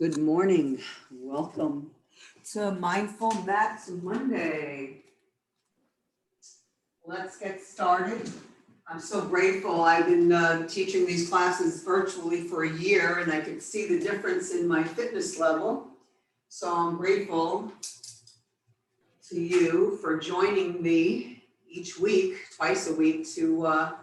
Good morning. Welcome to Mindful Mats Monday. Let's get started. I'm so grateful. I've been teaching these classes virtually for a year, and I can see the difference in my fitness level. So I'm grateful to you for joining me each week, twice a week, to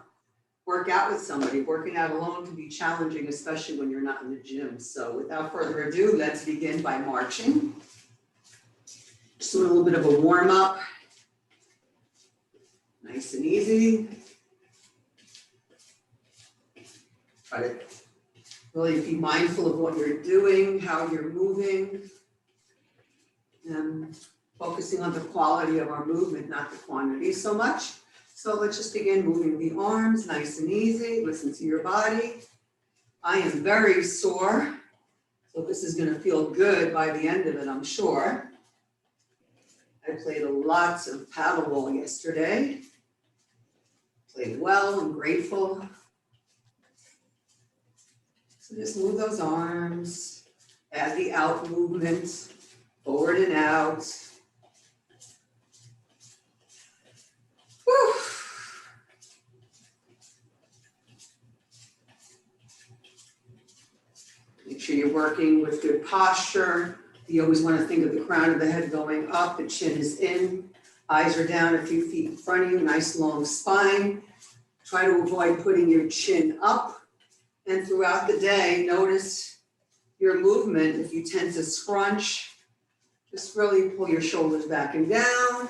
work out with somebody. Working out alone can be challenging, especially when you're not in the gym. So without further ado, let's begin by marching. Just doing a little bit of a warm up. Nice and easy. Try to really be mindful of what you're doing, how you're moving, and focusing on the quality of our movement, not the quantity so much. So let's just begin moving the arms, nice and easy. Listen to your body. I am very sore, so this is going to feel good by the end of it, I'm sure. I played lots of paddleball yesterday. Played well, I'm grateful. So just move those arms, add the out movement, forward and out. Whew. Make sure you're working with good posture. You always want to think of the crown of the head going up, the chin is in, eyes are down a few feet in front of you, nice long spine. Try to avoid putting your chin up. And throughout the day, notice your movement. If you tend to scrunch, just really pull your shoulders back and down.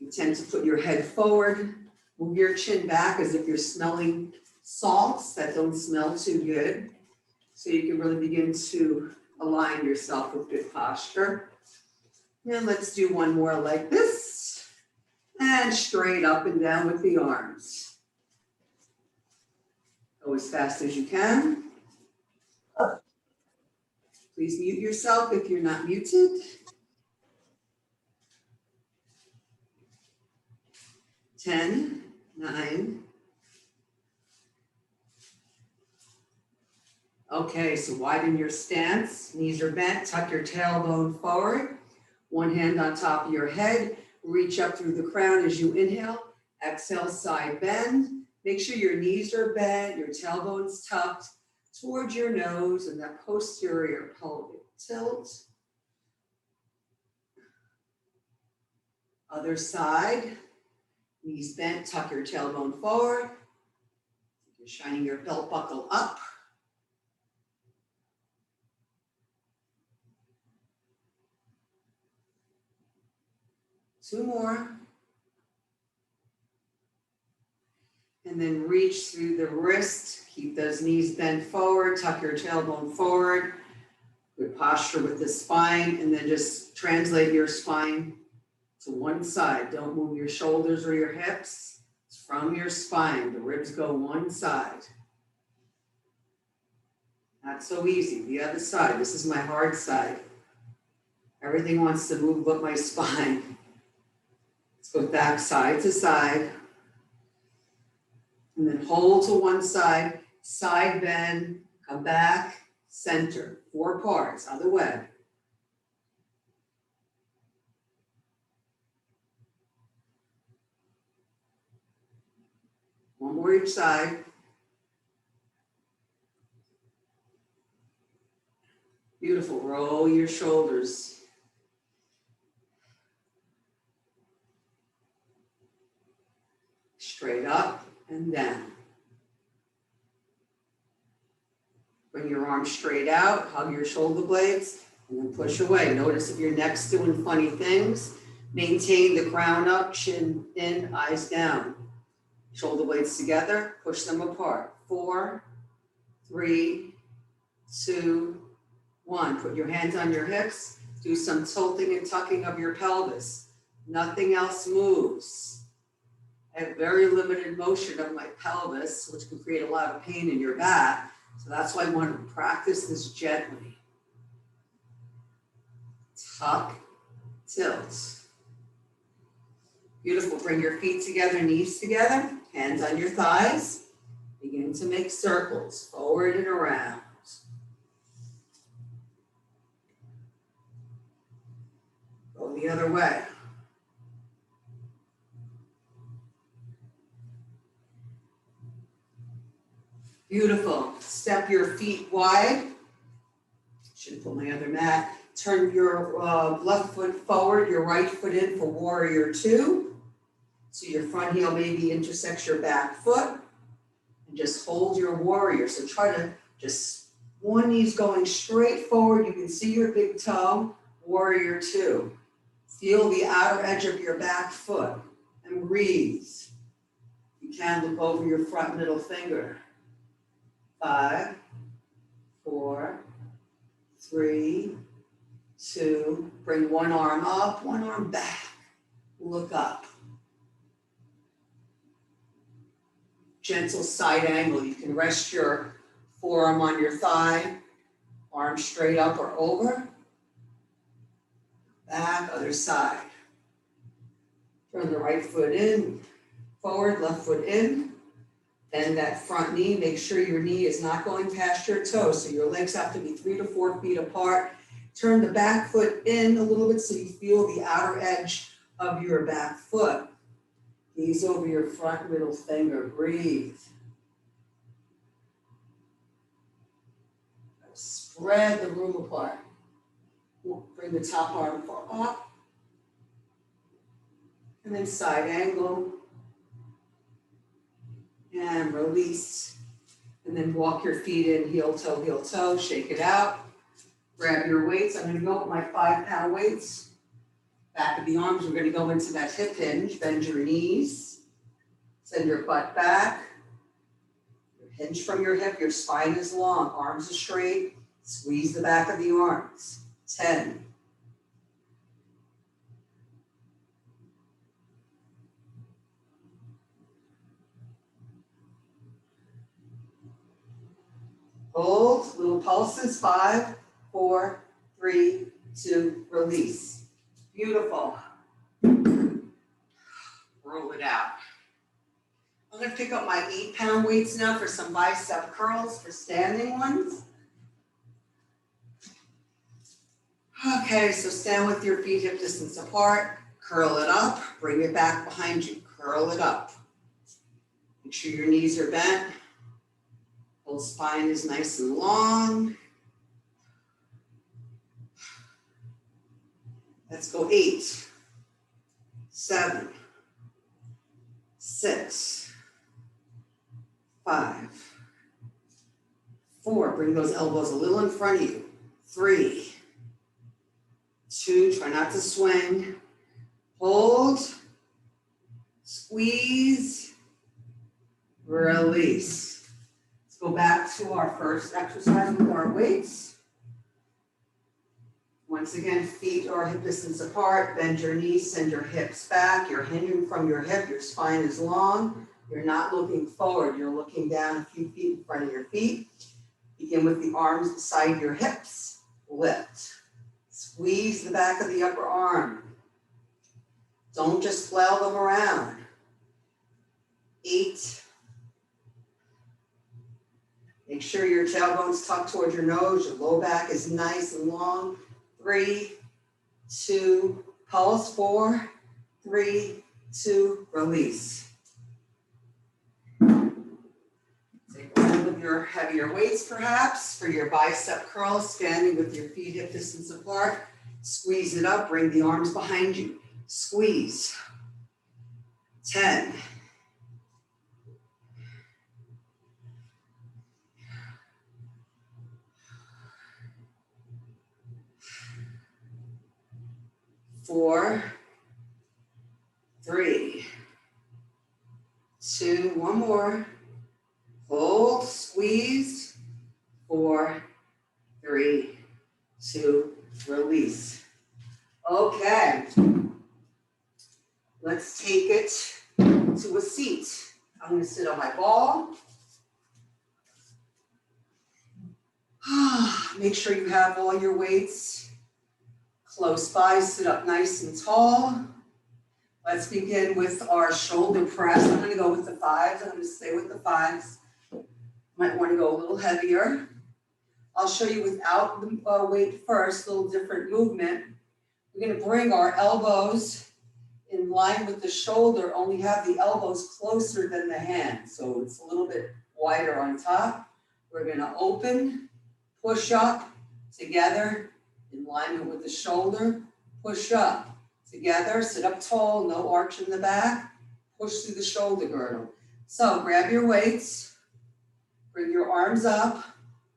You tend to put your head forward, move your chin back as if you're smelling salts that don't smell too good. So you can really begin to align yourself with good posture. And let's do one more like this. And straight up and down with the arms. Go as fast as you can. Please mute yourself if you're not muted. 10, 9. Okay, so widen your stance. Knees are bent, tuck your tailbone forward. One hand on top of your head. Reach up through the crown as you inhale. Exhale, side bend. Make sure your knees are bent, your tailbone's tucked towards your nose and that posterior pelvic tilt. Other side. Knees bent, tuck your tailbone forward. You're shining your belt buckle up. Two more. And then reach through the wrist. Keep those knees bent forward. Tuck your tailbone forward. Good posture with the spine. And then just translate your spine to one side. Don't move your shoulders or your hips. It's from your spine. The ribs go one side. Not so easy. The other side. This is my hard side. Everything wants to move but my spine. Let's go back side to side. And then hold to one side, side bend, come back, center. 4 parts, other way. One more each side. Beautiful, roll your shoulders. Straight up and down. Bring your arms straight out, hug your shoulder blades, and then push away. Notice if your neck's doing funny things. Maintain the crown up, chin in, eyes down. Shoulder blades together, push them apart. 4, 3, 2, 1. Put your hands on your hips. Do some tilting and tucking of your pelvis. Nothing else moves. I have very limited motion of my pelvis, which can create a lot of pain in your back. So that's why I want to practice this gently. Tuck, tilt. Beautiful. Bring your feet together, knees together, hands on your thighs. Begin to make circles forward and around. the other way. Beautiful. Step your feet wide. Should put my other mat. Turn your left foot forward, your right foot in for warrior two. So your front heel maybe intersects your back foot. And just hold your warrior. So try to just, one knee's going straight forward. You can see your big toe. Warrior two. Feel the outer edge of your back foot and breathe. You can look over your front middle finger. 5, 4, 3, 2, bring one arm up, one arm back, look up. Gentle side angle. You can rest your forearm on your thigh, arm straight up or over. Back, other side. Turn the right foot in, forward, left foot in. Bend that front knee, make sure your knee is not going past your toes. So your legs have to be 3 to 4 feet apart. Turn the back foot in a little bit so you feel the outer edge of your back foot. Knees over your front middle finger, breathe. Spread the room apart. Bring the top arm up. And then side angle. And release. And then walk your feet in, heel, toe, shake it out. Grab your weights. I'm going to go with my 5-pound weights. Back of the arms, we're going to go into that hip hinge. Bend your knees. Send your butt back. Hinge from your hip, your spine is long, arms are straight. Squeeze the back of the arms. 10. Hold, little pulses, 5, 4, 3, 2, release. Beautiful. Roll it out. I'm going to pick up my 8-pound weights now for some bicep curls, for standing ones. Okay, so stand with your feet hip distance apart, curl it up, bring it back behind you, curl it up. Make sure your knees are bent, whole spine is nice and long. Let's go 8, 7, 6, 5, 4, bring those elbows a little in front of you, 3, 2, try not to swing, hold, squeeze, release. Let's go back to our first exercise with our weights. Once again, feet are hip distance apart, bend your knees, send your hips back, you're hinging from your hip, your spine is long, you're not looking forward, you're looking down a few feet in front of your feet. Begin with the arms beside your hips, lift. Squeeze the back of the upper arm. Don't just flail them around. 8. Make sure your tailbone's tucked towards your nose, your low back is nice and long. 3, 2, pulse, 4, 3, 2, release. Take one of your heavier weights perhaps for your bicep curls, standing with your feet hip distance apart. Squeeze it up, bring the arms behind you. Squeeze. 10. 4, 3, 2, one more. Hold, squeeze. 4, 3, 2, release. Okay. Let's take it to a seat. I'm going to sit on my ball. Make sure you have all your weights close by. Sit up nice and tall. Let's begin with our shoulder press. I'm going to go with the 5s. I'm going to stay with the 5s. Might want to go a little heavier. I'll show you without the weight first, a little different movement. We're gonna bring our elbows in line with the shoulder, only have the elbows closer than the hand. So it's a little bit wider on top. We're gonna open, push up, together, in alignment with the shoulder, push up, together, sit up tall, no arch in the back, push through the shoulder girdle. So grab your weights, bring your arms up,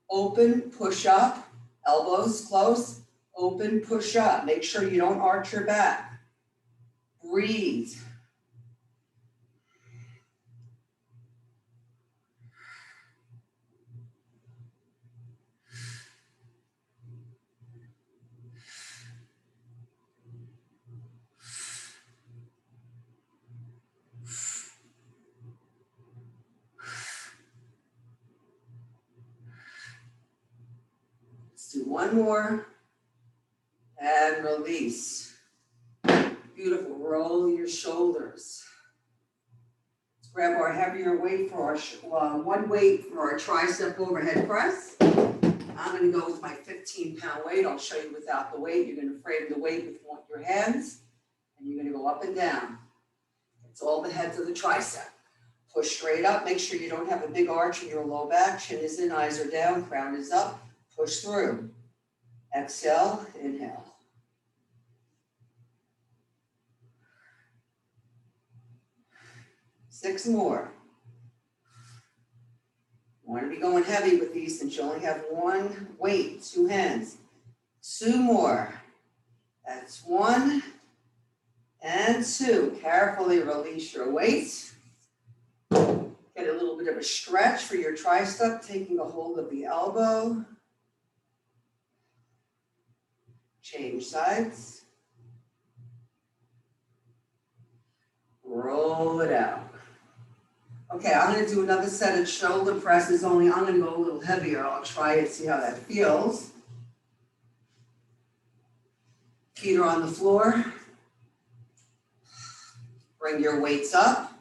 open, push up, elbows close, open, push up. Make sure you don't arch your back. Breathe. Let's do one more. And release. Beautiful. Roll your shoulders. Let's grab our heavier weight for our one weight for our tricep overhead press. I'm going to go with my 15-pound weight. I'll show you without the weight. You're going to frame the weight with your hands, and you're going to go up and down. It's all the heads of the tricep. Push straight up. Make sure you don't have a big arch in your low back. Chin is in, eyes are down, crown is up. Push through. Exhale, inhale. Six more. You want to be going heavy with these since you only have one weight, two hands. Two more. That's one and two. Carefully release your weight. Get a little bit of a stretch for your tricep, taking a hold of the elbow. Change sides. Roll it out. Okay, I'm going to do another set of shoulder presses, only I'm going to go a little heavier. I'll try it, see how that feels. Feet are on the floor. Bring your weights up,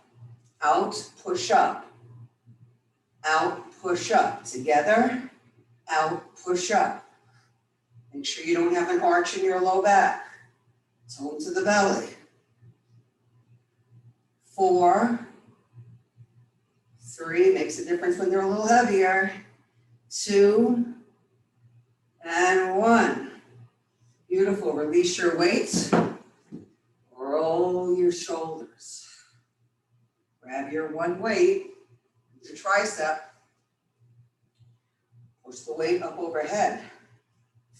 out, push up. Out, push up. Together, out, push up. Make sure you don't have an arch in your low back. Tone to the belly. 4, 3, makes a difference when they're a little heavier. 2, and 1. Beautiful. Release your weight. Roll your shoulders. Grab your one weight, your tricep. Push the weight up overhead.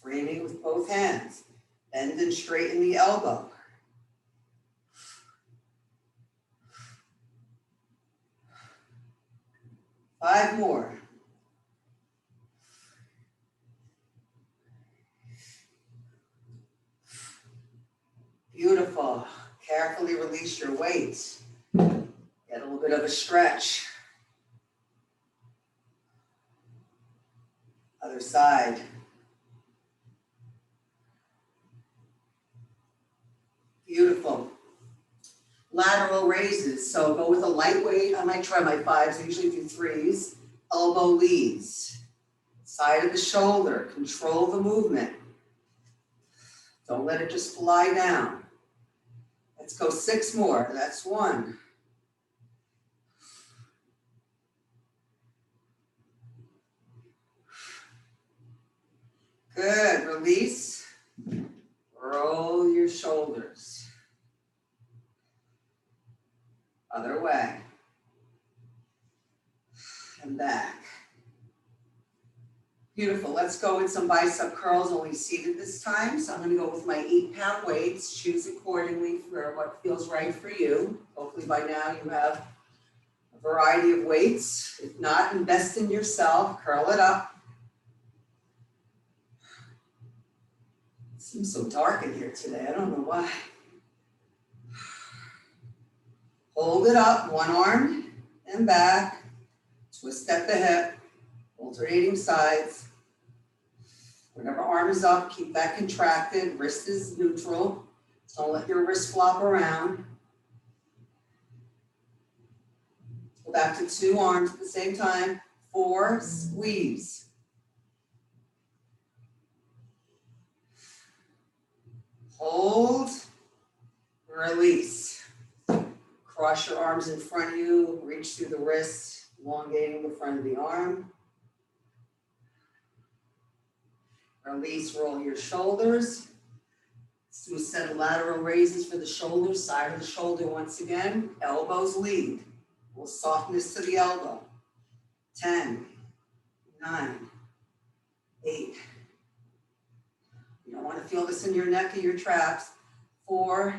Framing with both hands. Bend and straighten the elbow. Five more. Beautiful. Carefully release your weight. Get a little bit of a stretch. Other side. Beautiful. Lateral raises. So go with a light weight. I might try my 5s. I usually do 3s. Elbow leads. Side of the shoulder. Control the movement. Don't let it just fly down. Let's go 6 more. That's 1. Good. Release. Roll your shoulders. Other way. And back. Beautiful. Let's go with some bicep curls, only seated this time. So I'm going to go with my 8-pound weights. Choose accordingly for what feels right for you. Hopefully by now you have a variety of weights. If not, invest in yourself. Curl it up. It seems so dark in here today. I don't know why. Hold it up, one arm and back. Twist at the hip, alternating sides. Whatever arm is up, keep that contracted. Wrist is neutral. Don't let your wrist flop around. Go back to 2 arms at the same time. 4, squeeze. Hold, release. Cross your arms in front of you, reach through the wrists, elongating the front of the arm. Release, roll your shoulders. Let's do a set of lateral raises for the shoulders, side of the shoulder once again. Elbows lead. A little softness to the elbow. 10, 9, 8. You don't want to feel this in your neck or your traps. 4,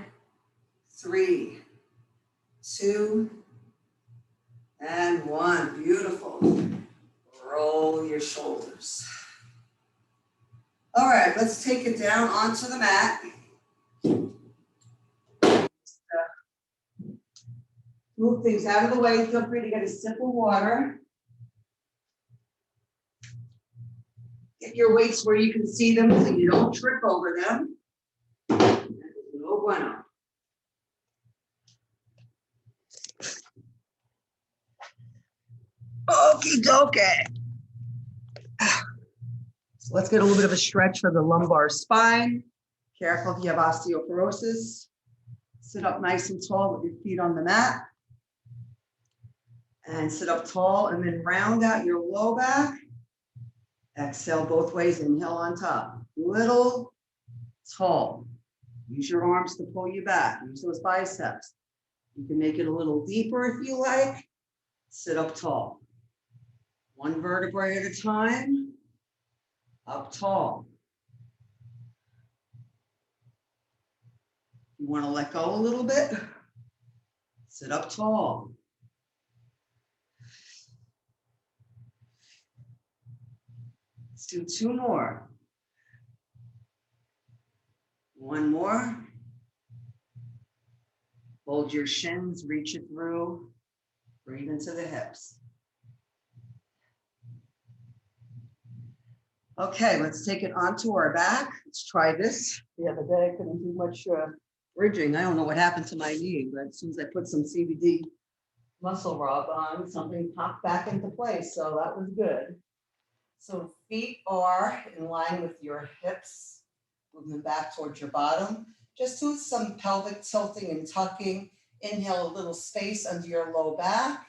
3, 2, and 1. Beautiful. Roll your shoulders. All right, let's take it down onto the mat. Move things out of the way. Feel free to get a sip of water. Get your weights where you can see them so you don't trip over them. No bueno. Okie dokie. So let's get a little bit of a stretch for the lumbar spine. Careful if you have osteoporosis. Sit up nice and tall with your feet on the mat. And sit up tall and then round out your low back. Exhale both ways, inhale on top. Little, tall. Use your arms to pull you back. Use those biceps. You can make it a little deeper if you like. Sit up tall. One vertebrae at a time. Up tall. You want to let go a little bit? Sit up tall. Let's do 2 more. 1 more. Hold your shins, reach it through. Breathe into the hips. Okay, let's take it onto our back. Let's try this. The other day I couldn't do much bridging. I don't know what happened to my knee, but as soon as I put some CBD muscle rub on, something popped back into place, so that was good. So feet are in line with your hips, moving back towards your bottom. Just do some pelvic tilting and tucking. Inhale a little space under your low back.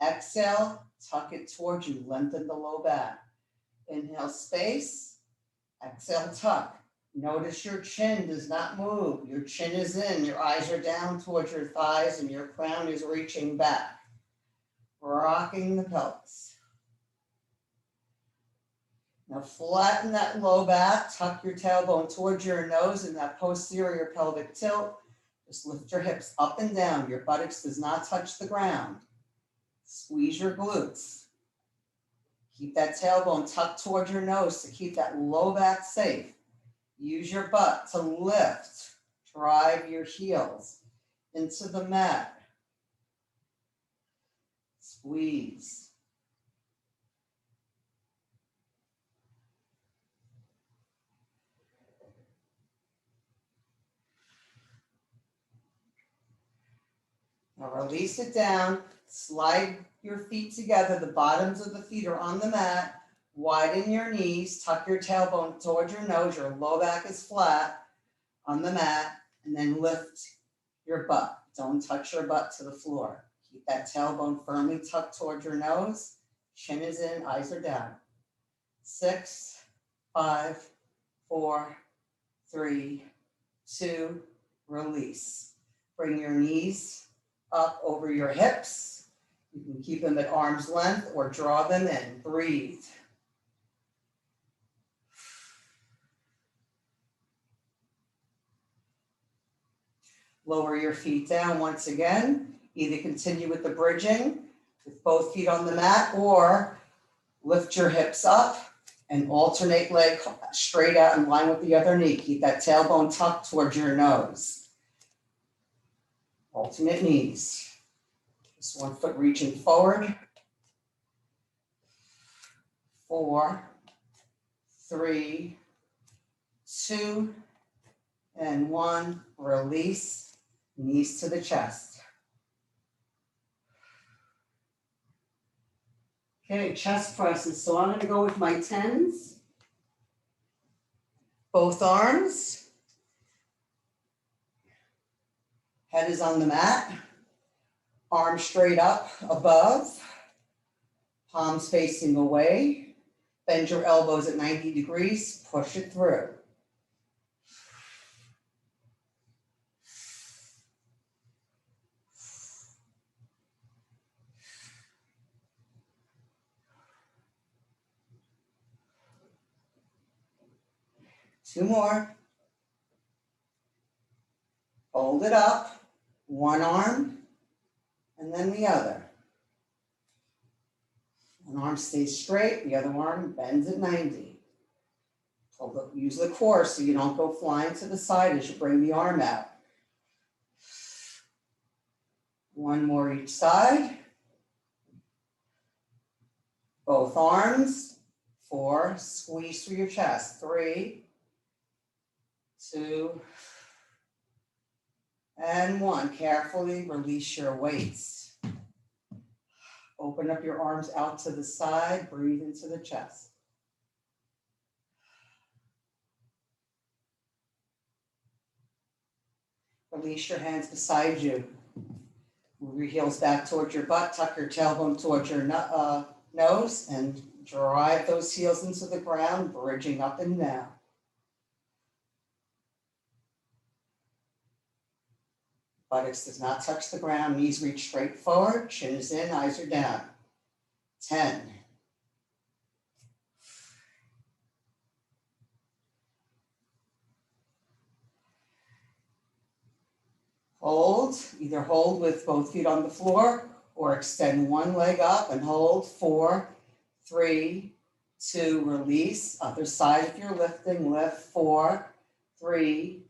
Exhale, tuck it towards you, lengthen the low back. Inhale, space. Exhale, tuck. Notice your chin does not move. Your chin is in, your eyes are down towards your thighs, and your crown is reaching back. Rocking the pelvis. Now flatten that low back, tuck your tailbone towards your nose in that posterior pelvic tilt. Just lift your hips up and down. Your buttocks does not touch the ground. Squeeze your glutes. Keep that tailbone tucked towards your nose to keep that low back safe. Use your butt to lift. Drive your heels into the mat. Squeeze. Now release it down. Slide your feet together. The bottoms of the feet are on the mat. Widen your knees. Tuck your tailbone towards your nose. Your low back is flat on the mat. And then lift your butt. Don't touch your butt to the floor. Keep that tailbone firmly tucked towards your nose. Chin is in, eyes are down. 6, 5, 4, 3, 2, release. Bring your knees up over your hips. You can keep them at arm's length or draw them in. Breathe. Lower your feet down once again. Either continue with the bridging with both feet on the mat or lift your hips up and alternate leg straight out in line with the other knee. Keep that tailbone tucked towards your nose. Alternate knees. Just one foot reaching forward. 4, 3, 2, and 1. Release. Knees to the chest. Okay, chest presses. So I'm going to go with my 10s. Both arms. Head is on the mat. Arms straight up above. Palms facing away. Bend your elbows at 90 degrees. Push it through. Two more. Hold it up. One arm and then the other. One arm stays straight, the other arm bends at 90. Use the core so you don't go flying to the side as you bring the arm out. One more each side. Both arms. 4, squeeze through your chest. 3, 2, and 1. Carefully release your weights. Open up your arms out to the side. Breathe into the chest. Release your hands beside you. Move your heels back towards your butt. Tuck your tailbone towards your nose and drive those heels into the ground, bridging up and down. Buttocks does not touch the ground. Knees reach straight forward. Chin is in, eyes are down. 10. Hold. Either hold with both feet on the floor or extend one leg up and hold. 4, 3, 2, release. Other side if you're lifting, lift. 4, 3,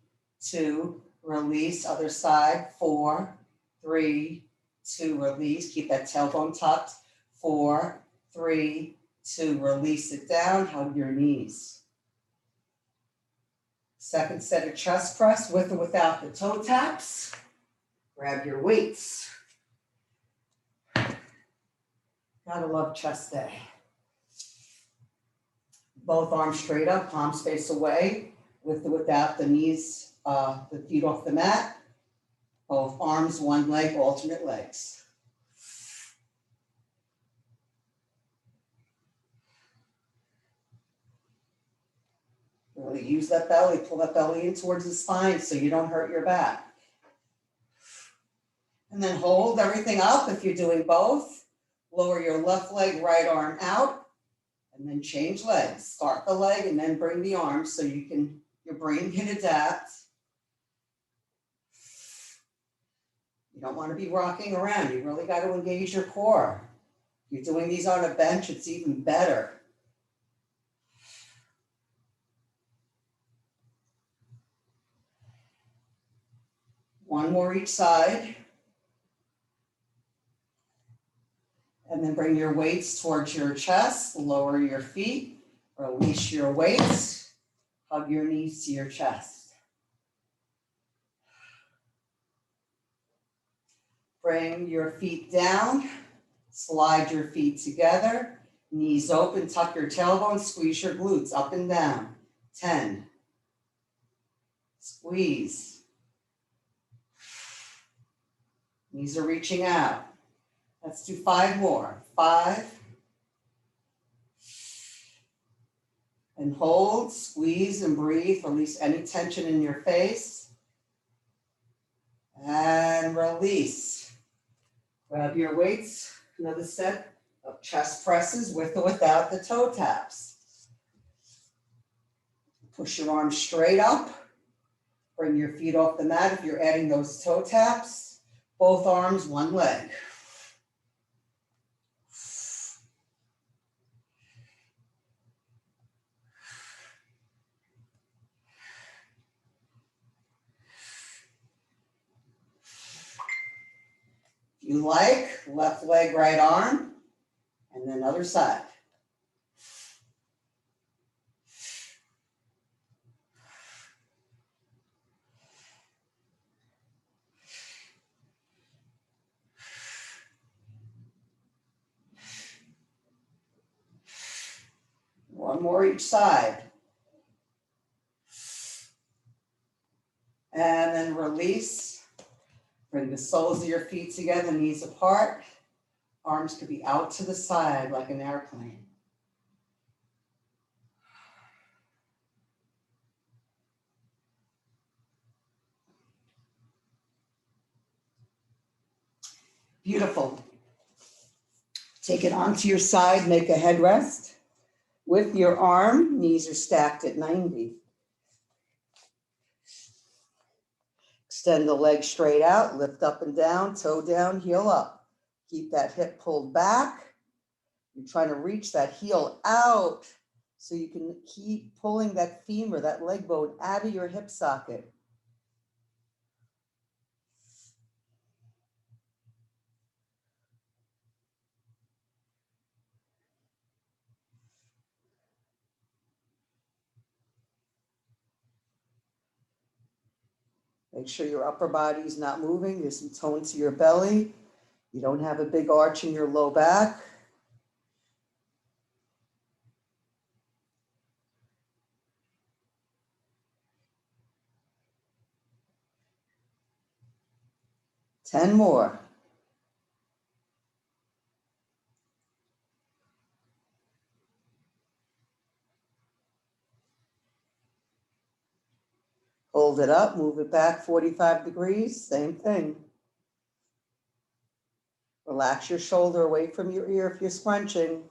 2, release. Other side. 4, 3, 2, release. Keep that tailbone tucked. 4, 3, 2, release it down. Hug your knees. Second set of chest press with or without the toe taps. Grab your weights. Gotta love chest day. Both arms straight up, palms face away, with or without the knees, the feet off the mat. Both arms, one leg, alternate legs. Really use that belly, pull that belly in towards the spine so you don't hurt your back. And then hold everything up if you're doing both. Lower your left leg, right arm out, and then change legs. Start the leg and then bring the arm so your brain can adapt. You don't want to be rocking around. You really got to engage your core. If you're doing these on a bench, it's even better. One more each side. And then bring your weights towards your chest, lower your feet, release your weights, hug your knees to your chest. Bring your feet down, slide your feet together, knees open, tuck your tailbone, squeeze your glutes up and down. 10. Squeeze. Knees are reaching out. Let's do 5 more. 5. And hold, squeeze and breathe. Release any tension in your face. And release. Grab your weights. Another set of chest presses with or without the toe taps. Push your arms straight up. Bring your feet off the mat if you're adding those toe taps. Both arms, one leg. You like, left leg, right arm, and then other side. One more each side. And then release. Bring the soles of your feet together, knees apart. Arms could be out to the side like an airplane. Beautiful. Take it onto your side, make a headrest. With your arm, knees are stacked at 90. Extend the leg straight out, lift up and down, toe down, heel up. Keep that hip pulled back. You're trying to reach that heel out so you can keep pulling that femur, that leg bone out of your hip socket. Make sure your upper body is not moving. There's some tone to your belly. You don't have a big arch in your low back. Ten more. Hold it up, move it back 45 degrees, same thing. Relax your shoulder away from your ear if you're scrunching.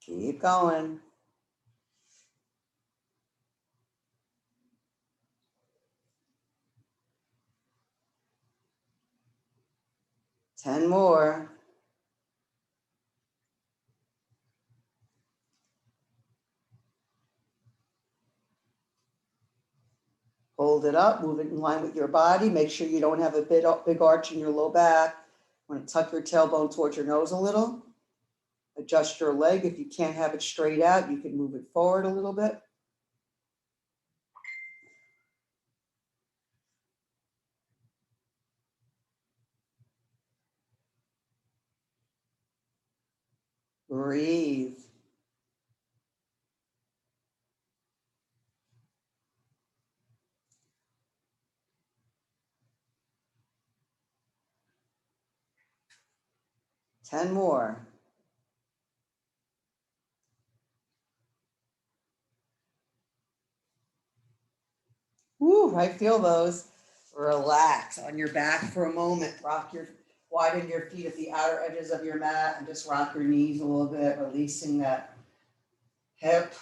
Keep going. Ten more. Hold it up, move it in line with your body. Make sure you don't have a big arch in your low back. Want to tuck your tailbone towards your nose a little. Adjust your leg. If you can't have it straight out, you can move it forward a little bit. Breathe. Ten more. Woo, I feel those. Relax on your back for a moment. Widen your feet at the outer edges of your mat and just rock your knees a little bit, releasing that hip.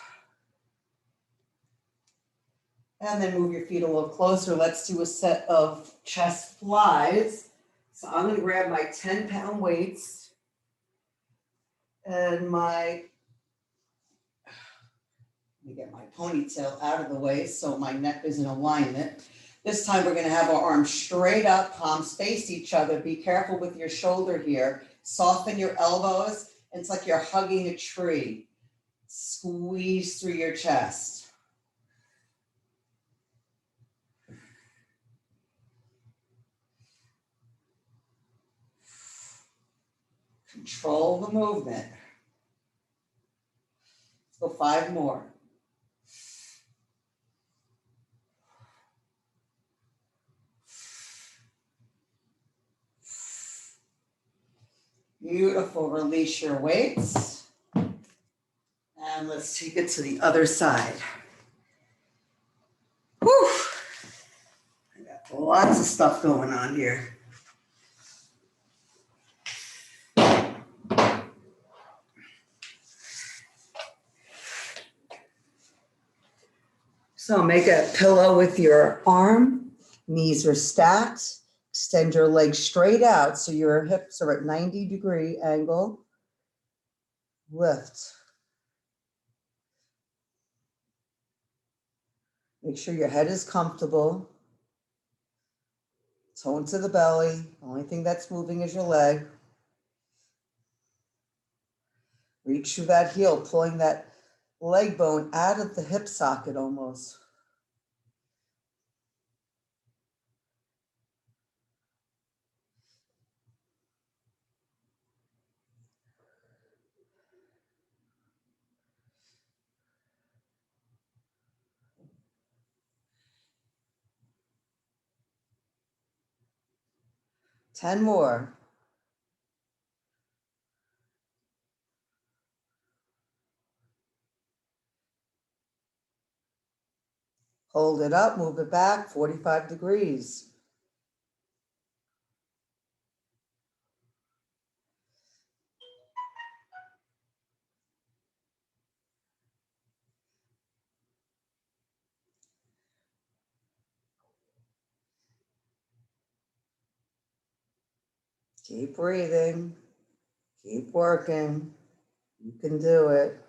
And then move your feet a little closer. Let's do a set of chest flies. So I'm gonna grab my 10-pound weights and let me get my ponytail out of the way so my neck is in alignment. This time we're gonna have our arms straight up, palms face each other. Be careful with your shoulder here. Soften your elbows. It's like you're hugging a tree. Squeeze through your chest. Control the movement. Let's go 5 more. Beautiful. Release your weights. And let's take it to the other side. Whew. I got lots of stuff going on here. So make a pillow with your arm. Knees are stacked. Extend your legs straight out so your hips are at 90-degree angle. Lift. Make sure your head is comfortable. Tone to the belly. The only thing that's moving is your leg. Reach through that heel, pulling that leg bone out of the hip socket almost. 10 more. Hold it up, move it back, 45 degrees. Keep breathing, keep working. You can do it.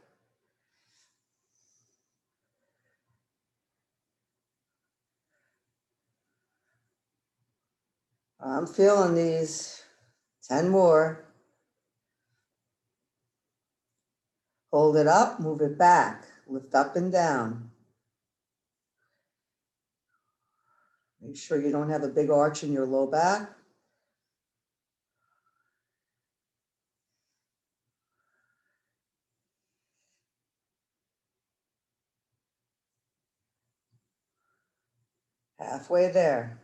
I'm feeling these. 10 more. Hold it up, move it back, lift up and down. Make sure you don't have a big arch in your low back. Halfway there.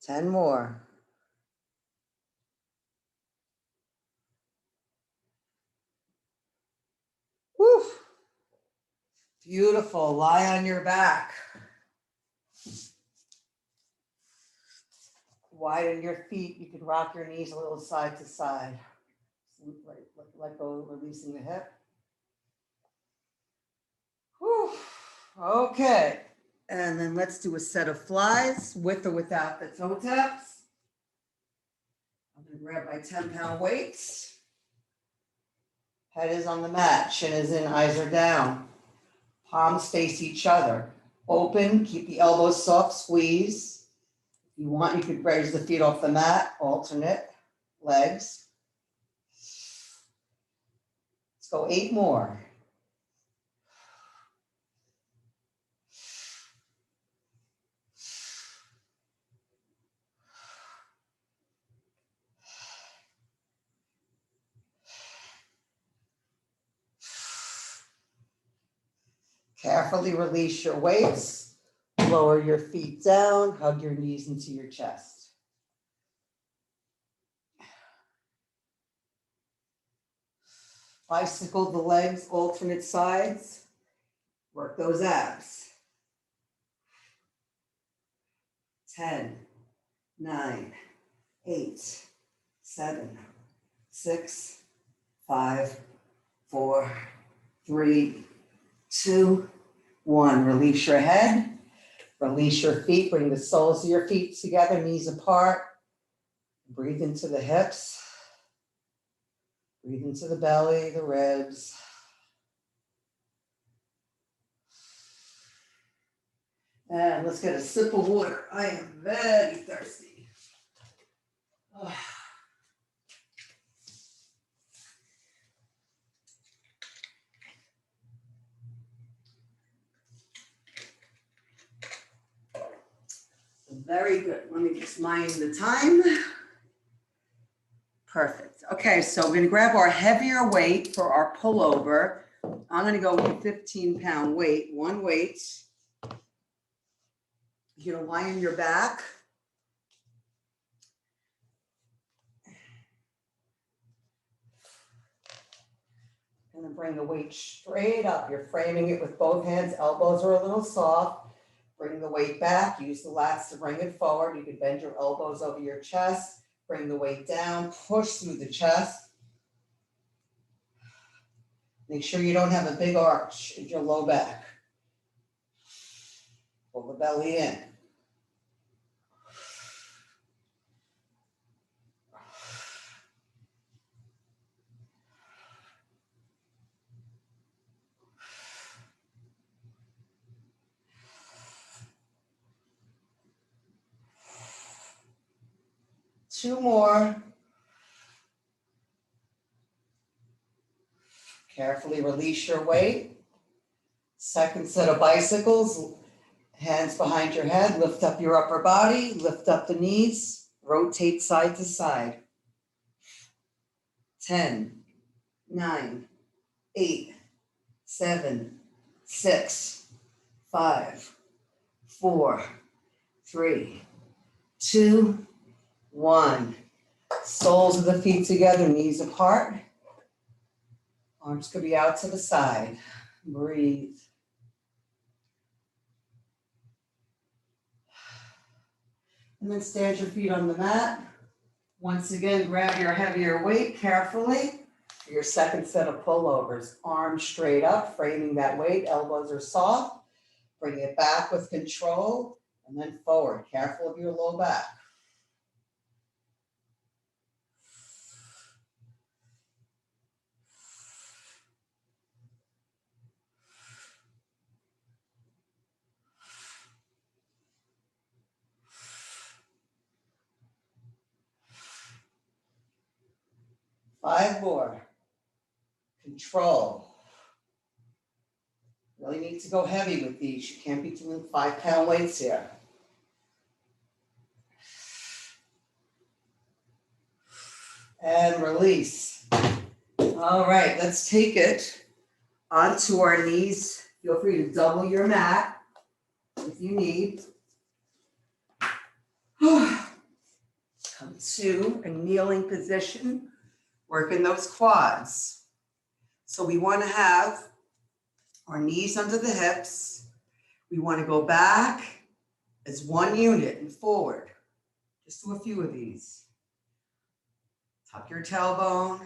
Ten more. Woo! Beautiful. Lie on your back. Widen your feet. You can rock your knees a little side to side. Let go, releasing the hip. Whew. Okay. And then let's do a set of flies with or without the toe taps. I'm going to grab my 10-pound weights. Head is on the mat. Chin is in, eyes are down. Palms face each other. Open, keep the elbows soft, squeeze. If you want, you could raise the feet off the mat, alternate legs. Let's go 8 more. Carefully release your weights. Lower your feet down, hug your knees into your chest. Bicycle the legs, alternate sides. Work those abs. 10, 9, 8, 7, 6, 5, 4, 3, 2, 1. Release your head. Release your feet. Bring the soles of your feet together, knees apart. Breathe into the hips. Breathe into the belly, the ribs. And let's get a sip of water. I am very thirsty. Oh. Very good. Let me just mind the time. Perfect. Okay, so we're going to grab our heavier weight for our pullover. I'm going to go with a 15-pound weight, one weight. You're going to lie on your back. And then bring the weight straight up. You're framing it with both hands. Elbows are a little soft. Bring the weight back. Use the lats to bring it forward. You can bend your elbows over your chest. Bring the weight down. Push through the chest. Make sure you don't have a big arch in your low back. Pull the belly in. Two more. Carefully release your weight. Second set of bicycles. Hands behind your head. Lift up your upper body. Lift up the knees. Rotate side to side. 10, 9, 8, 7, 6, 5, 4, 3, 2, 1. Soles of the feet together, knees apart. Arms could be out to the side. Breathe. And then stand your feet on the mat. Once again, grab your heavier weight carefully for your second set of pullovers. Arms straight up, framing that weight. Elbows are soft. Bring it back with control and then forward. Careful of your low back. Five more. Control. Really need to go heavy with these. You can't be doing 5-pound weights here. And release. All right, let's take it onto our knees. Feel free to double your mat if you need. Come to a kneeling position, working those quads. So we want to have our knees under the hips. We want to go back as one unit and forward. Just do a few of these. Tuck your tailbone.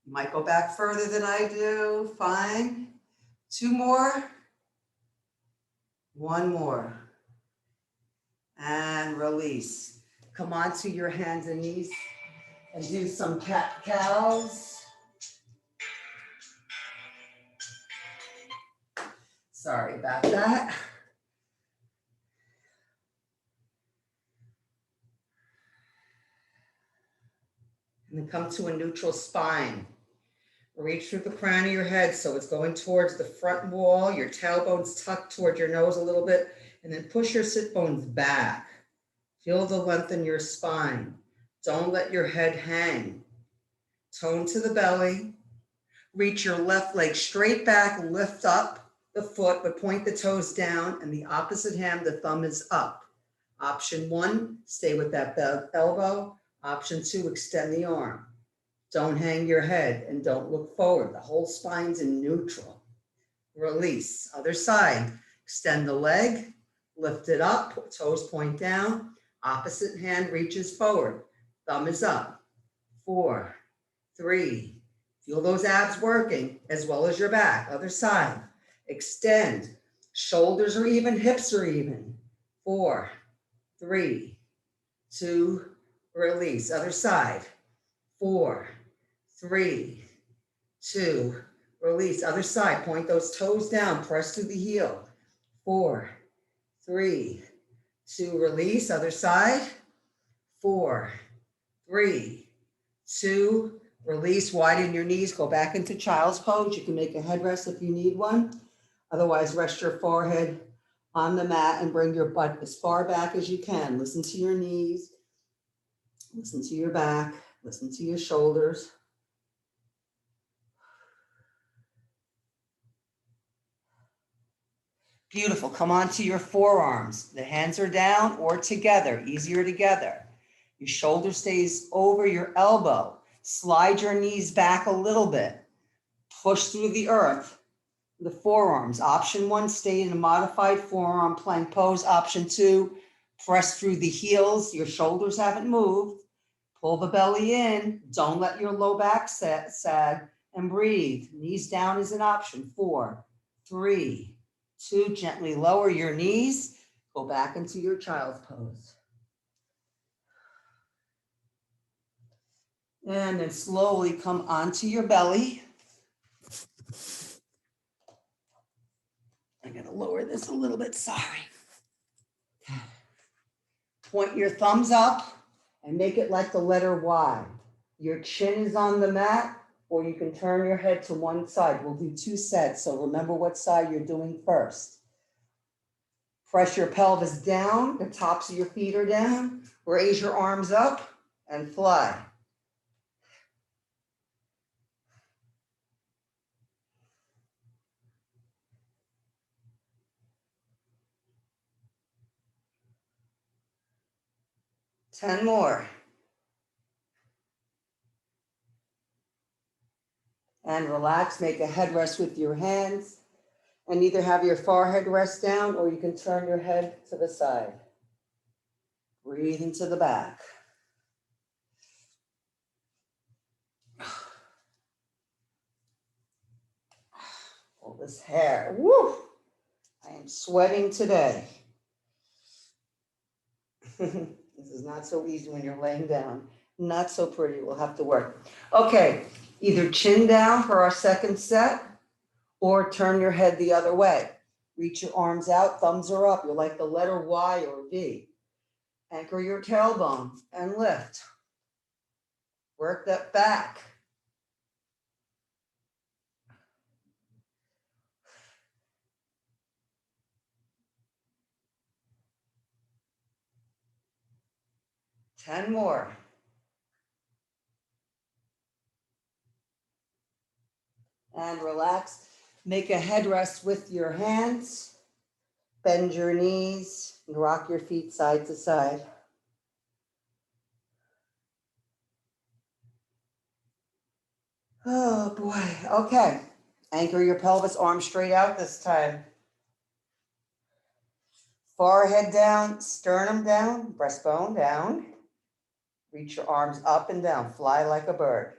You might go back further than I do. Fine. 2 more. 1 more. And release. Come onto your hands and knees and do some cat-cows. Sorry about that. And then come to a neutral spine. Reach through the crown of your head so it's going towards the front wall. Your tailbone's tucked toward your nose a little bit, and then push your sit bones back. Feel the length in your spine. Don't let your head hang. Tone to the belly. Reach your left leg straight back, lift up the foot, but point the toes down, and the opposite hand, the thumb is up. Option 1, stay with that elbow. Option 2, extend the arm. Don't hang your head and don't look forward. The whole spine's in neutral. Release. Other side. Extend the leg, lift it up, toes point down. Opposite hand reaches forward. Thumb is up. 4, 3. Feel those abs working as well as your back. Other side. Extend. Shoulders are even, hips are even. 4, 3, 2, release. Other side. 4, 3, 2, release. Other side. Point those toes down. Press through the heel. 4, 3, 2, release. Other side. 4, 3, 2, release. Widen your knees. Go back into child's pose. You can make a headrest if you need one. Otherwise, rest your forehead on the mat and bring your butt as far back as you can. Listen to your knees. Listen to your back. Listen to your shoulders. Beautiful. Come onto your forearms. The hands are down or together, easier together. Your shoulder stays over your elbow. Slide your knees back a little bit. Push through the earth. The forearms. Option 1, stay in a modified forearm plank pose. Option 2, press through the heels. Your shoulders haven't moved. Pull the belly in. Don't let your low back sag and breathe. Knees down is an option. 4, 3, 2, gently lower your knees. Go back into your child's pose. And then slowly come onto your belly. I'm going to lower this a little bit, sorry. Point your thumbs up and make it like the letter Y. Your chin is on the mat, or you can turn your head to one side. We'll do 2 sets, so remember what side you're doing first. Press your pelvis down, the tops of your feet are down. Raise your arms up and fly. 10 more. And relax, make a headrest with your hands. And either have your forehead rest down or you can turn your head to the side. Breathe into the back. All this hair, woo! I am sweating today. This is not so easy when you're laying down. Not so pretty, we'll have to work. Okay, either chin down for our second set or turn your head the other way. Reach your arms out, thumbs are up. You're like the letter Y or V. Anchor your tailbone and lift. Work that back. Ten more. And relax. Make a headrest with your hands. Bend your knees and rock your feet side to side. Oh boy, okay. Anchor your pelvis, arms straight out this time. Forehead down, sternum down, breastbone down. Reach your arms up and down, fly like a bird.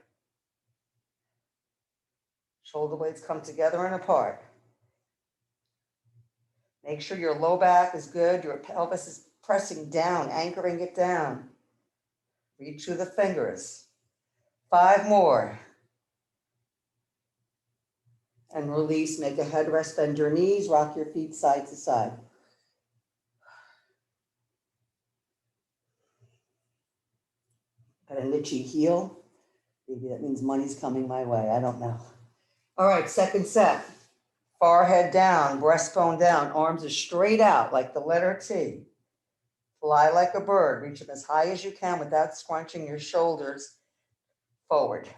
Shoulder blades come together and apart. Make sure your low back is good, your pelvis is pressing down, anchoring it down. Reach through the fingers. 5 more. And release, make a headrest, bend your knees, rock your feet side to side. Got an itchy heel. Maybe that means money's coming my way, I don't know. All right, second set. Forehead down, breastbone down, arms are straight out like the letter T. Fly like a bird, reach them as high as you can without scrunching your shoulders forward.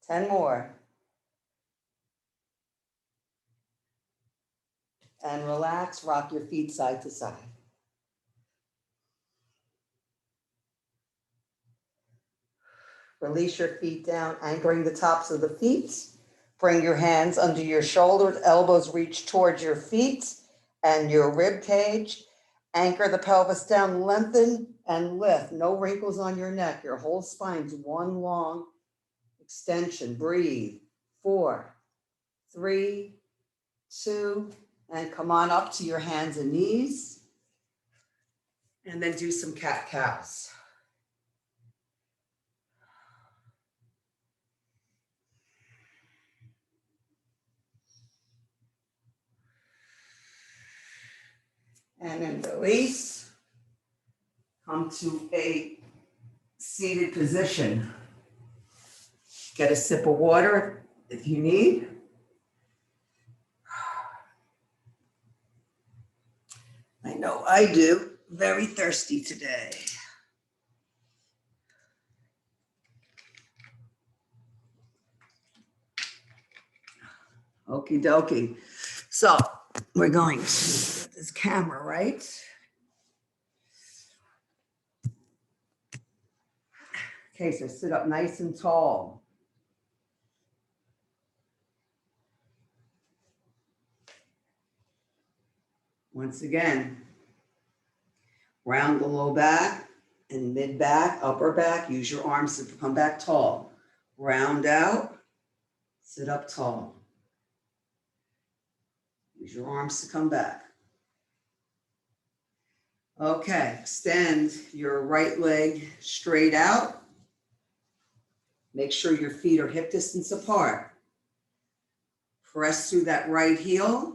Ten more. And relax, rock your feet side to side. Release your feet down, anchoring the tops of the feet. Bring your hands under your shoulders, elbows reach towards your feet and your rib cage. Anchor the pelvis down, lengthen and lift. No wrinkles on your neck. Your whole spine's one long extension. Breathe. 4, 3, 2, and come on up to your hands and knees. And then do some cat-cows. And then release. Come to a seated position. Get a sip of water if you need. I know I do. Very thirsty today. Okie dokie. So we're going to get this camera right. Okay, so sit up nice and tall. Once again, round the low back and mid back, upper back. Use your arms to come back tall. Round out, sit up tall. Use your arms to come back. Okay, extend your right leg straight out. Make sure your feet are hip distance apart. Press through that right heel.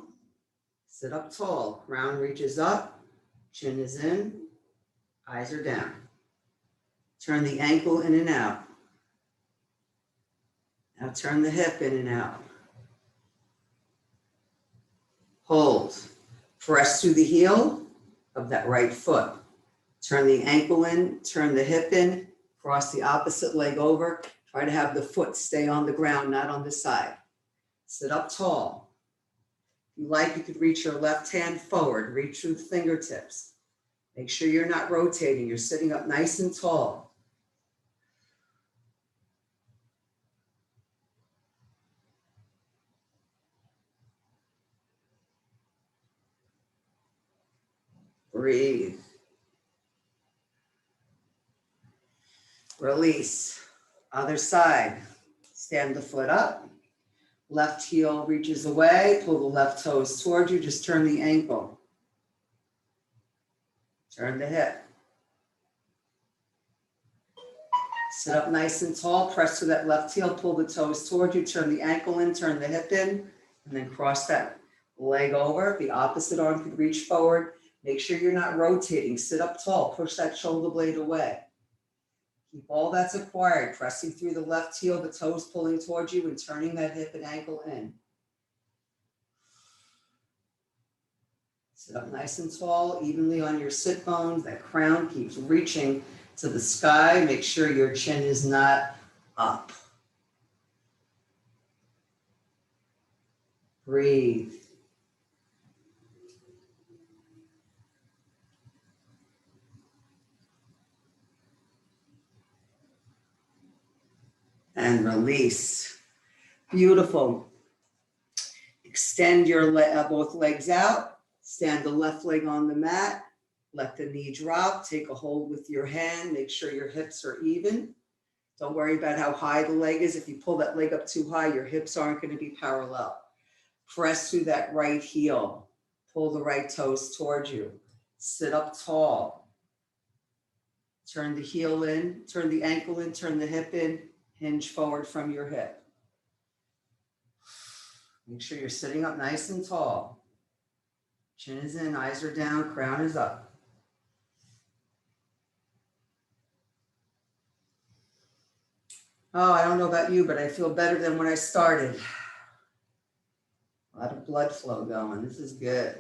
Sit up tall. Crown reaches up. Chin is in. Eyes are down. Turn the ankle in and out. Now turn the hip in and out. Hold. Press through the heel of that right foot. Turn the ankle in, turn the hip in, cross the opposite leg over. Try to have the foot stay on the ground, not on the side. Sit up tall. If you like, you could reach your left hand forward, reach through the fingertips. Make sure you're not rotating, you're sitting up nice and tall. Breathe. Release. Other side. Stand the foot up. Left heel reaches away. Pull the left toes towards you. Just turn the ankle. Turn the hip. Sit up nice and tall. Press to that left heel. Pull the toes towards you. Turn the ankle in. Turn the hip in. And then cross that leg over. The opposite arm could reach forward. Make sure you're not rotating. Sit up tall. Push that shoulder blade away. Keep all that's acquired, pressing through the left heel, the toes pulling towards you and turning that hip and ankle in. Sit up nice and tall, evenly on your sit bones. That crown keeps reaching to the sky. Make sure your chin is not up. Breathe. And release. Beautiful. Extend your both legs out. Stand the left leg on the mat. Let the knee drop. Take a hold with your hand. Make sure your hips are even. Don't worry about how high the leg is. If you pull that leg up too high, your hips aren't going to be parallel. Press through that right heel. Pull the right toes towards you. Sit up tall. Turn the heel in. Turn the ankle in. Turn the hip in. Hinge forward from your hip. Make sure you're sitting up nice and tall. Chin is in, eyes are down, crown is up. Oh, I don't know about you, but I feel better than when I started. A lot of blood flow going. This is good.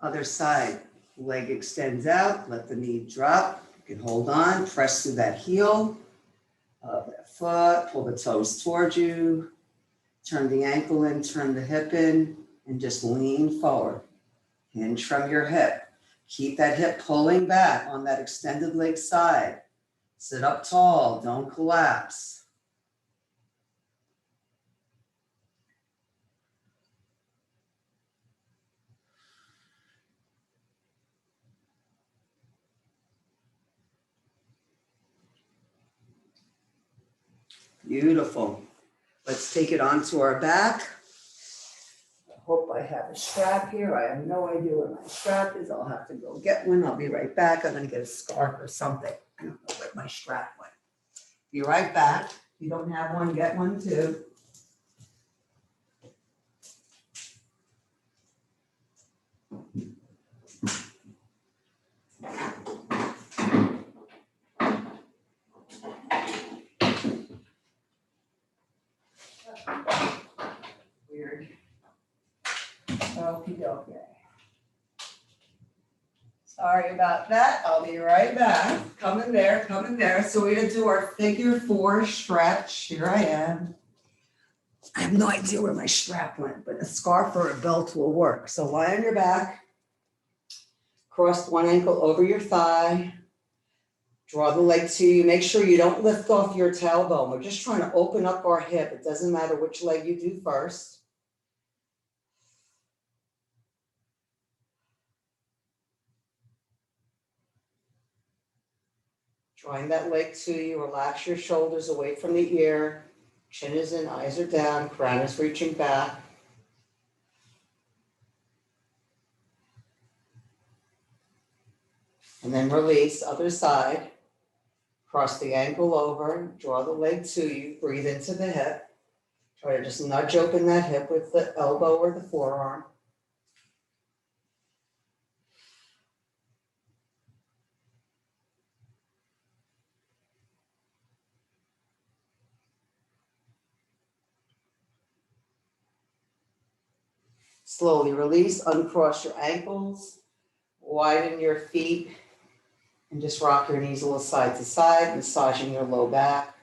Other side. Leg extends out. Let the knee drop. You can hold on. Press through that heel of that foot. Pull the toes towards you. Turn the ankle in. Turn the hip in. And just lean forward. Hinge from your hip. Keep that hip pulling back on that extended leg side. Sit up tall. Don't collapse. Beautiful. Let's take it onto our back. I hope I have a strap here. I have no idea where my strap is. I'll have to go get one. I'll be right back. I'm going to get a scarf or something. I don't know where my strap went. Be right back. If you don't have one, get one too. Weird. Okay. Sorry about that. I'll be right back. Come in there. So we're going to do our figure 4 stretch. Here I am. I have no idea where my strap went, but a scarf or a belt will work. So lie on your back. Cross one ankle over your thigh. Draw the leg to you. Make sure you don't lift off your tailbone. We're just trying to open up our hip. It doesn't matter which leg you do first. Drawing that leg to you, relax your shoulders away from the ear. Chin is in, eyes are down, crown is reaching back. And then release, other side. Cross the ankle over, draw the leg to you, breathe into the hip. Try to just nudge open that hip with the elbow or the forearm. Slowly release, uncross your ankles, widen your feet, and just rock your knees a little side to side, massaging your low back.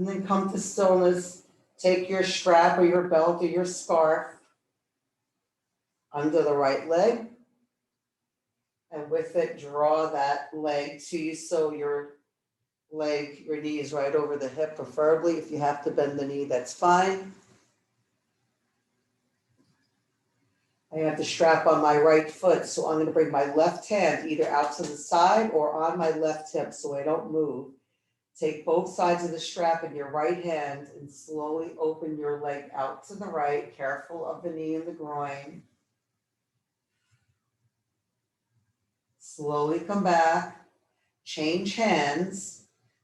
And then come to stillness. Take your strap or your belt or your scarf under the right leg. And with it, draw that leg to you so your knee is right over the hip, preferably. If you have to bend the knee, that's fine. I have the strap on my right foot, so I'm going to bring my left hand either out to the side or on my left hip so I don't move. Take both sides of the strap in your right hand and slowly open your leg out to the right, careful of the knee and the groin. Slowly come back, change hands.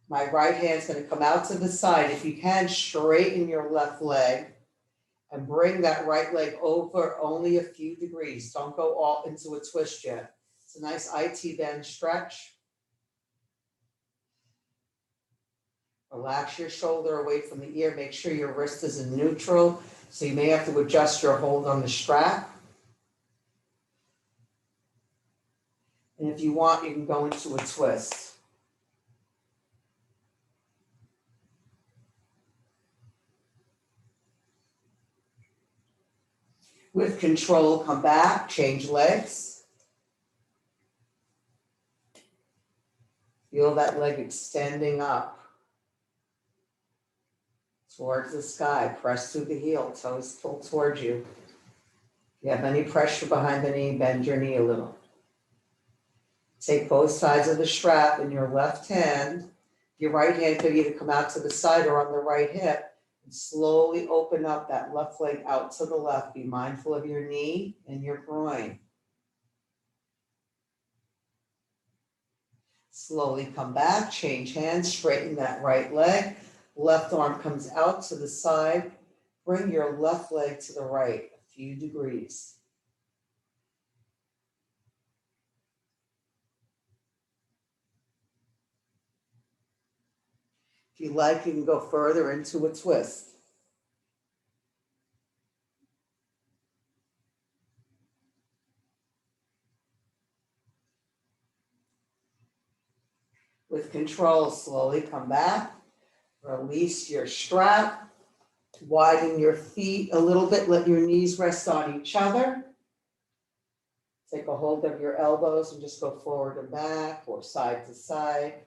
My right hand's going to come out to the side. If you can, straighten your left leg and bring that right leg over only a few degrees. Don't go all into a twist yet. It's a nice IT bend stretch. Relax your shoulder away from the ear. Make sure your wrist is in neutral. So you may have to adjust your hold on the strap. And if you want, you can go into a twist. With control, come back, change legs. Feel that leg extending up towards the sky. Press through the heel, toes pull towards you. If you have any pressure behind the knee, bend your knee a little. Take both sides of the strap in your left hand. Your right hand could either come out to the side or on the right hip. And slowly open up that left leg out to the left. Be mindful of your knee and your groin. Slowly come back, change hands, straighten that right leg. Left arm comes out to the side. Bring your left leg to the right, a few degrees. If you like, you can go further into a twist. With control, slowly come back. Release your strap. Widen your feet a little bit. Let your knees rest on each other. Take a hold of your elbows and just go forward and back or side to side.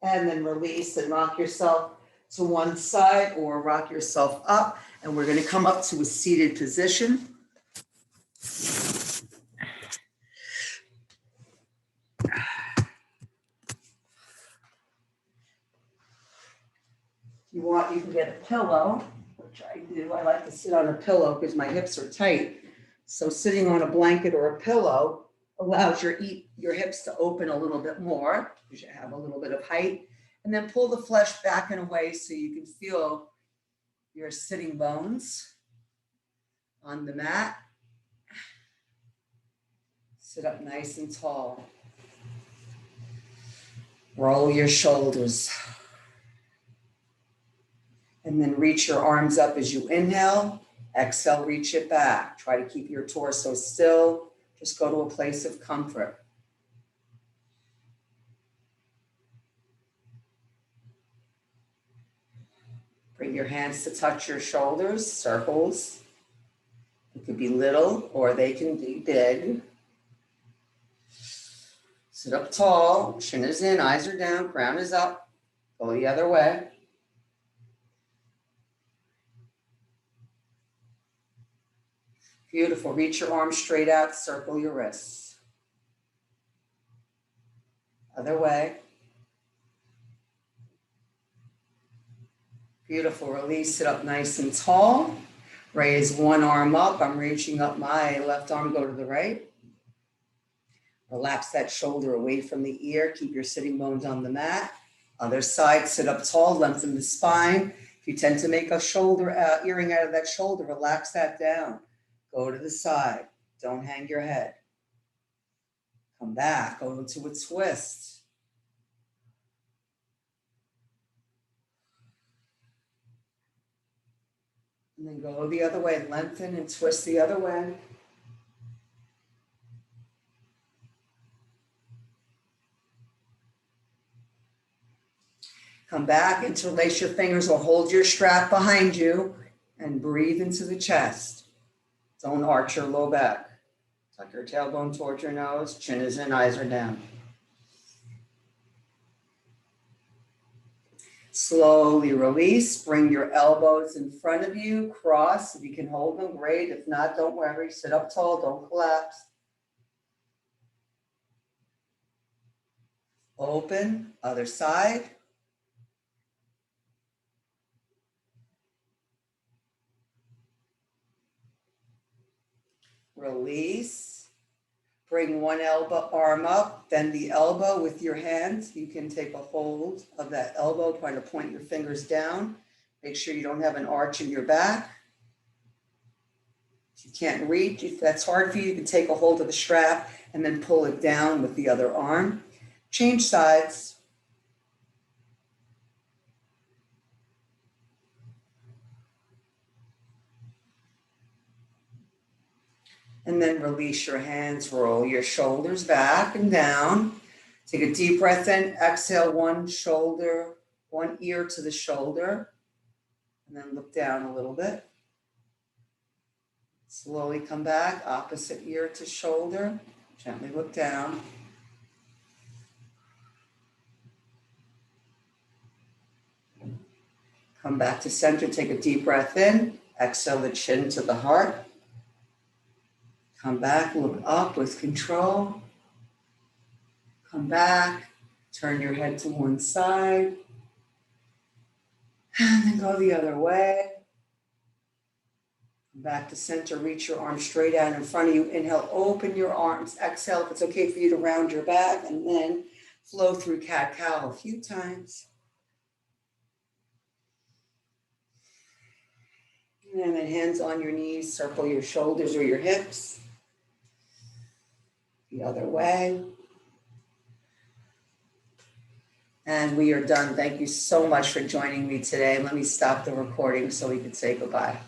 And then release and rock yourself to one side or rock yourself up. And we're going to come up to a seated position. If you want, you can get a pillow, which I do. I like to sit on a pillow because my hips are tight. So sitting on a blanket or a pillow allows your hips to open a little bit more because you have a little bit of height. And then pull the flesh back and away so you can feel your sitting bones on the mat. Sit up nice and tall. Roll your shoulders. And then reach your arms up as you inhale. Exhale, reach it back. Try to keep your torso still. Just go to a place of comfort. Bring your hands to touch your shoulders, circles. It could be little or they can be big. Sit up tall, chin is in, eyes are down, crown is up. Go the other way. Beautiful. Reach your arms straight out, circle your wrists. Other way. Beautiful. Release, sit up nice and tall. Raise one arm up. I'm reaching up my left arm, go to the right. Relax that shoulder away from the ear. Keep your sitting bones on the mat. Other side, sit up tall, lengthen the spine. If you tend to make a shoulder earring out of that shoulder, relax that down. Go to the side. Don't hang your head. Come back. Go into a twist. And then go the other way. Lengthen and twist the other way. Come back, interlace your fingers or hold your strap behind you and breathe into the chest. Don't arch your low back. Tuck your tailbone towards your nose, chin is in, eyes are down. Slowly release, bring your elbows in front of you, cross. If you can hold them, great. If not, don't worry. Sit up tall, don't collapse. Open, other side. Release. Bring one arm up, then the elbow with your hands. You can take a hold of that elbow, trying to point your fingers down. Make sure you don't have an arch in your back. If you can't reach, if that's hard for you, you can take a hold of the strap and then pull it down with the other arm. Change sides. And then release your hands, roll your shoulders back and down. Take a deep breath in, exhale one ear to the shoulder, and then look down a little bit. Slowly come back, opposite ear to shoulder, gently look down. Come back to center, take a deep breath in, exhale the chin to the heart. Come back, look up with control. Come back, turn your head to one side. And then go the other way. Come back to center, reach your arms straight out in front of you. Inhale, open your arms. Exhale, if it's okay for you to round your back, and then flow through cat-cow a few times. And then hands on your knees, circle your shoulders or your hips. The other way. And we are done. Thank you so much for joining me today. Let me stop the recording so we can say goodbye.